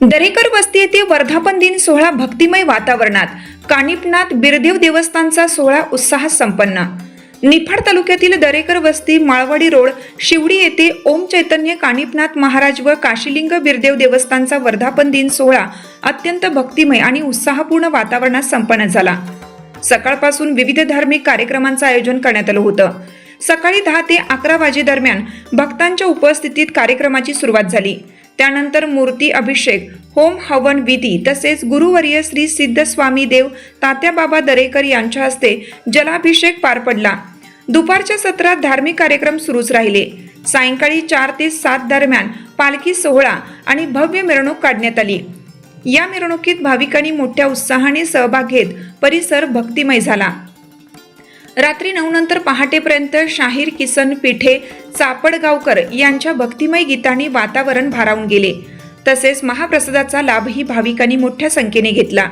दरेकर वस्ती येथे वर्धापन दिन सोहळा भक्तिमय वातावरणात, कानिपनाथ बिरदेव देवस्थानचा सोहळा उत्साहात संपन्न। निफाड तालुक्यातील दरेकर वस्ती माळवाडी रोड शिवडी येथे ओम चैतन्य कानिपनाथ महाराज व काशीलिंग बिरदेव देवस्थानचा वर्धापन दिन सोहळा अत्यंत भक्तिमय आणि उत्साहपूर्ण वातावरणात संपन्न झाला। सकाळपासून विविध धार्मिक कार्यक्रमांचे आयोजन करण्यात आले होते। सकाळी 10 ते 11 वाजे दरम्यान भक्तांच्या उपस्थितीत कार्यक्रमाची सुरुवात झाली। त्यानंतर मूर्ती अभिषेक, होम हवन विधी तसेच गुरुवर्य श्री सिद्ध स्वामी देव तात्याबाबा दरेकर यांच्या हस्ते जलाभिषेक पार पडला। दुपारच्या सत्रात धार्मिक कार्यक्रम सुरूच राहिले। सायंकाळी 4 ते 7 दरम्यान पालखी सोहळा आणि भव्य मिरवणूक काढण्यात आली। या मिरवणुकीत भाविकांनी मोठ्या उत्साहाने सहभाग घेत परिसर भक्तिमय झाला। रात्री 9 नंतर पहाटेपर्यंत शाहीर किसन पिठे चापडगावकर यांच्या भक्तिमय गीतांनी वातावरण भारावून गेले। तसेच महाप्रसादाचा लाभही भाविकांनी मोठ्या संख्येने घेतला।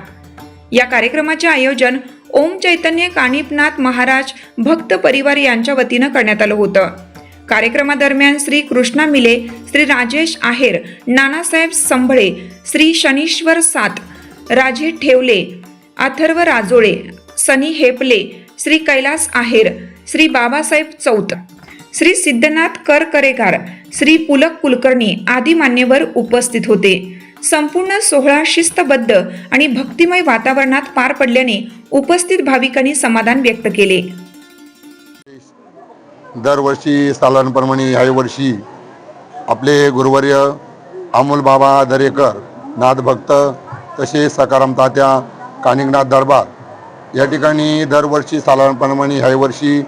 या कार्यक्रमाचे आयोजन ओम चैतन्य कानिपनाथ महाराज भक्त परिवार यांच्या वतीने करण्यात आले होते। कार्यक्रमादरम्यान श्री कृष्णा मिले, श्री राजेश आहेर, नानासाहेब संभळे, श्री शनीश्वर सात, राजे ठेवले, अथर्व राजोळे, सनी हेपले, श्री कैलास आहेर, श्री बाबासाहेब चौत, श्री सिद्धनाथ करकरेगार, श्री पुलक कुलकर्णी आदी मान्यवर उपस्थित होते। संपूर्ण सोहळा शिस्तबद्ध आणि भक्तिमय वातावरणात पार पडल्याने उपस्थित भाविकांनी समाधान व्यक्त केले। दरवर्षी सालांप्रमाणे याही वर्षी आपले गुरुवर्य अमोल बाबा दरेकर नाथभक्त तसेच सकाराम तात्या कानिपनाथ दरबार या ठिकाणी दरवर्षी सालांप्रमाणे याही वर्षी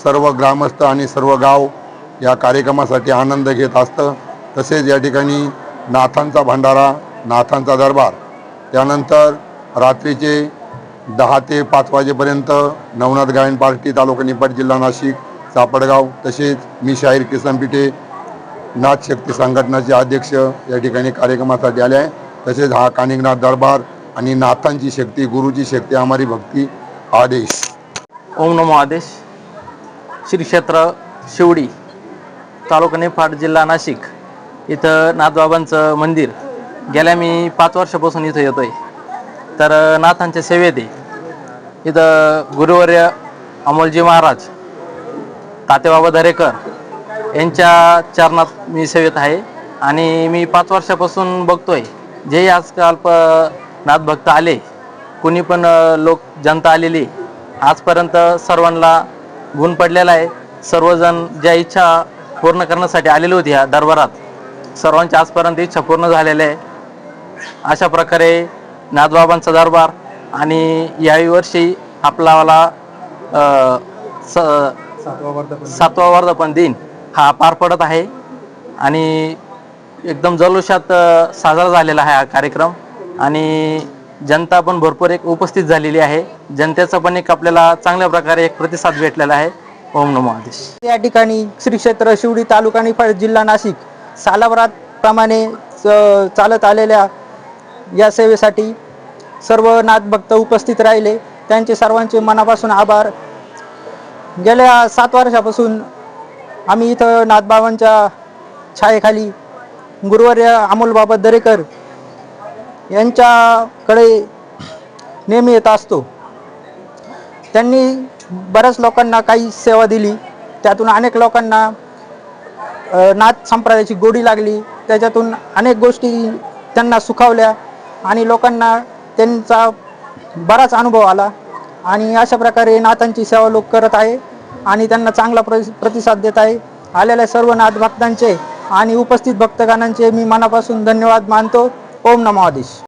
सर्व ग्रामस्थ आणि सर्व गाव या कार्यक्रमासाठी आनंद घेत असतं। तसेच या ठिकाणी नाथांचा भंडारा, नाथांचा दरबार, त्यानंतर रात्रीचे 10 ते 5 वाजेपर्यंत नवनाथ गायन पार्टी तालुका निफाड जिल्हा नाशिक चापडगाव, तसेच मी शाहीर किसन पिठे नाथ शक्ती संघटनाचे अध्यक्ष या ठिकाणी कार्यक्रमासाठी आले आहे। तसेच हा कानिपनाथ दरबार आणि नाथांची शक्ती, गुरुची शक्ती, हमारी भक्ती आदेश। ओम नमो आदेश। श्री क्षेत्र शिवडी तालुका निफाड जिल्हा नाशिक इथं नाथबाबांचं मंदिर गेल्या मी 5 वर्षापासून इथं येतोय। तर नाथांच्या सेवेत आहे। इथं गुरुवर्य अमोलजी महाराज तात्याबाबा दरेकर यांच्या चरणात मी सेवेत आहे आणि मी 5 वर्षापासून बघतोय जे आजकाल नाथभक्त आले, कुणी पण लोक जनता आलेली, आजपर्यंत सर्वांना गुण पडलेला आहे। सर्वजण ज्या इच्छा पूर्ण करण्यासाठी आलेली होती या दरबारात, सर्वांच्या आजपर्यंत इच्छा पूर्ण झालेल्या आहे। अशा प्रकारे नाथबाबांचा दरबार आणि याही वर्षी आपल्याला 7वा वर्धापन दिन हा पार पडत आहे आणि एकदम जल्लोषात साजरा झालेला आहे हा कार्यक्रम आणि जनता पण भरपूर एक उपस्थित झालेली आहे। जनतेचा पण एक आपल्याला चांगल्या प्रकारे एक प्रतिसाद भेटलेला आहे। ओम नमो आदेश। या ठिकाणी श्री क्षेत्र शिवडी तालुका निफाड जिल्हा नाशिक सालावराप्रमाणे चालत आलेल्या या सेवेसाठी सर्व नाथभक्त उपस्थित राहिले, त्यांचे सर्वांचे मनापासून आभार। गेल्या 7 वर्षापासून आम्ही इथं नाथबाबांच्या छायेखाली गुरुवर्य अमोल बाबा दरेकर यांच्याकडे नेहमी येत असतो। त्यांनी बऱ्याच लोकांना काही सेवा दिली, त्यातून अनेक लोकांना नाथ संप्रदायाची गोडी लागली, त्याच्यातून अनेक गोष्टी त्यांना सुखावल्या आणि लोकांना त्यांचा बराच अनुभव आला आणि अशा प्रकारे नाथांची सेवा लोक करत आहे आणि त्यांना चांगला प्रतिसाद देत आहे। आलेल्या सर्व नाथ भक्तांचे आणि उपस्थित भक्तगणांचे मी मनापासून धन्यवाद मानतो। ओम नमो आदेश।